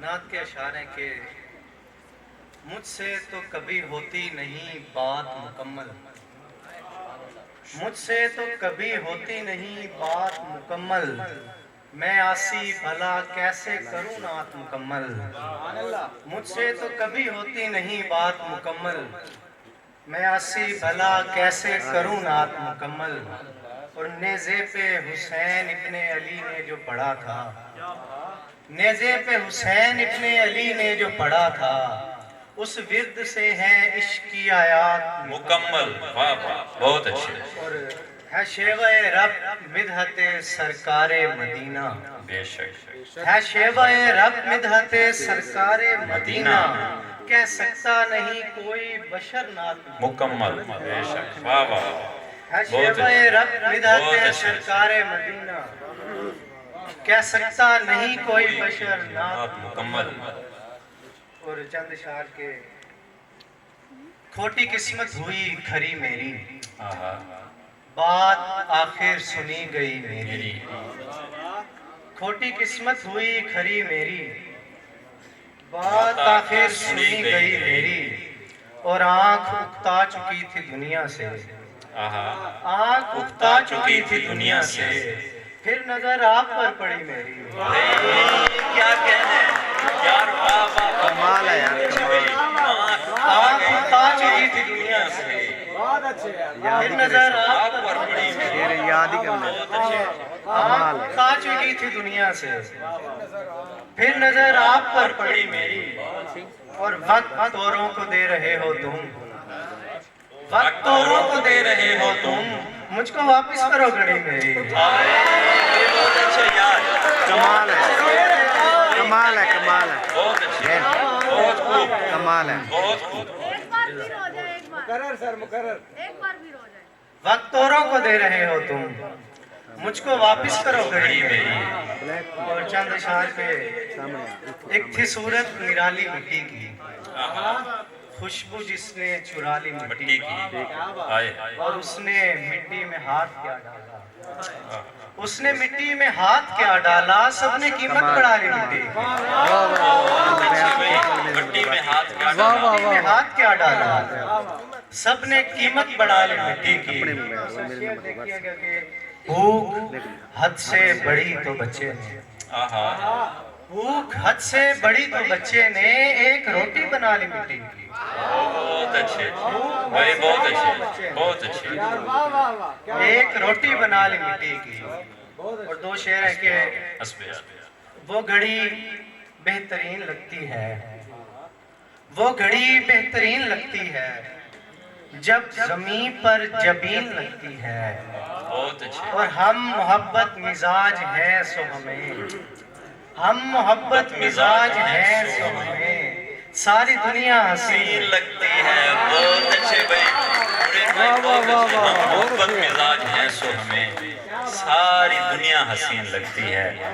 نعت کے اشعار ہیں کہ مجھ سے تو کبھی ہوتی نہیں بات مکمل، مجھ سے تو کبھی ہوتی نہیں بات مکمل، میں آسی بھلا کیسے کروں نعت مکمل۔ مجھ سے تو کبھی ہوتی نہیں بات مکمل، میں آسی بھلا کیسے کروں نعت مکمل۔ اور نیزے پہ حسین ابن علی نے جو پڑھا تھا، نیزے پہ حسین ابن علی نے جو پڑھا تھا، اس ورد سے ہے عشق کی آیات مکمل۔ واہ واہ، بہت اچھے۔ اور ہے شیوہ رب مدحت سرکار مدینہ، بے شک ہے شیوہ رب مدحت سرکار مدینہ، کہہ سکتا نہیں کوئی بشر نعت مکمل، بے شک، واہ واہ، ہے بہت شیوہ اچھے، رب بہت مدحت اچھے۔ سرکار مدینہ، کہہ سکتا نہیں کوئی بشر نعت نعت مکمل۔ اور چند اشعار کے کھوٹی قسمت ہوئی کھری میری، آہا، بات آخر سنی گئی میری، میری کھوٹی قسمت ہوئی کھری میری، بات آخر سنی گئی میری، اور آنکھ اکتا چکی تھی دنیا سے، آہا، آنکھ اکتا چکی تھی دنیا سے، پھر نظر آپ پر پڑی میری۔ کیا کہنے، یار واہ واہ، کمال ہے یار، کمال۔ آنکھ اکتا چکی تھی دنیا سے، پھر نظر آپ پر پڑی میری۔ شیر یاد ہی کرنا ہے۔ آنکھ اکتا چکی تھی دنیا سے، پھر نظر آپ پر پڑی میری، اور وقت اوروں کو دے رہے ہو تم، وقت اوروں کو دے رہے ہو تم، مجھ کو واپس کرو گھڑی میری۔ یہ بہت اچھا یار، کمال ہے، کمال ہے، کمال ہے، بہت اچھے، بہت خوب، کمال ہے۔ بہت خوب۔ ایک بار پھر ہو جائے، ایک بار مقرر سر مقرر، ایک بار پھر ہو جائے۔ وقت اوروں کو دے رہے ہو تم، مجھ کو واپس کرو گھڑی میری۔ اور چند اشعار پہ ایک تھی صورت نرالی مٹی کی، خوشبو جس نے چرا لی مٹی مٹی کی، کی، آئے، اور اس نے مٹی میں ہاتھ کیا ڈالا، اس نے مٹی میں ہاتھ کیا ڈالا، سب نے قیمت بڑھا لی مٹی کی، بہت اچھے بھائی، مٹی میں ہاتھ کیا ڈالا، مٹی میں ہاتھ کیا ڈالا، سب نے قیمت بڑھا لی مٹی کی۔ دیکھیے گا کہ بھوک حد سے بڑی تو بچے نے، آہا، بھوک حد سے بڑی تو بچے نے، ایک روٹی بنا لی مٹی کی۔ بہت اچھے بھائی، بہت اچھے، بہت اچھے، ایک روٹی بنا لی مٹی کی۔ اور دو شعر ہے کہ حسبِ وہ گھڑی بہترین لگتی ہے، وہ گھڑی بہترین لگتی ہے، جب زمین پر جبین لگتی ہے، بہت اچھے، اور ہم محبت مزاج ہیں سو ہمیں، ہم محبت مزاج ہیں سو ہمیں، ساری دنیا حسین حسین لگتی ہے، بہت اچھے بھائی، بہت اچھے، ہم محبت مزاج ہیں سو ہمیں، ساری دنیا حسین لگتی ہے۔